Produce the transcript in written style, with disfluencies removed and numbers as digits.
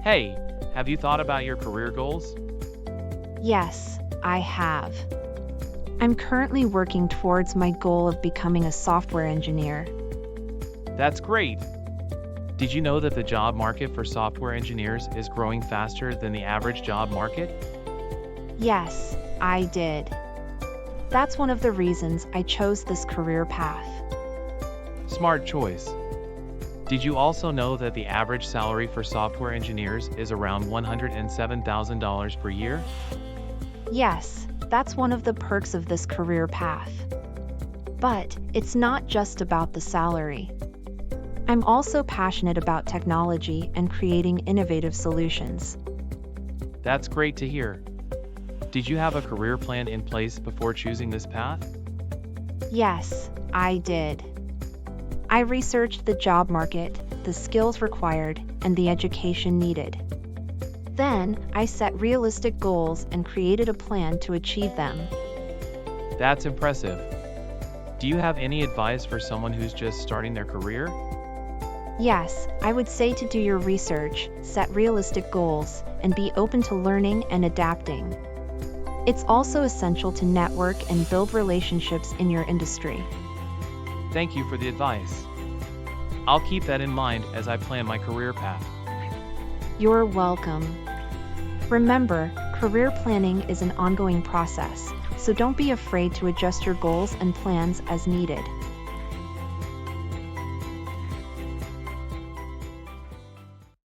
Hey, have you thought about your career goals? Yes, I have. I'm currently working towards my goal of becoming a software engineer. That's great. Did you know that the job market for software engineers is growing faster than the average job market? Yes, I did. That's one of the reasons I chose this career path. Smart choice. Did you also know that the average salary for software engineers is around $107,000 per year? Yes, that's one of the perks of this career path. But it's not just about the salary. I'm also passionate about technology and creating innovative solutions. That's great to hear. Did you have a career plan in place before choosing this path? Yes, I did. I researched the job market, the skills required, and the education needed. Then, I set realistic goals and created a plan to achieve them. That's impressive. Do you have any advice for someone who's just starting their career? Yes, I would say to do your research, set realistic goals, and be open to learning and adapting. It's also essential to network and build relationships in your industry. Thank you for the advice. I'll keep that in mind as I plan my career path. You're welcome. Remember, career planning is an ongoing process, so don't be afraid to adjust your goals and plans as needed.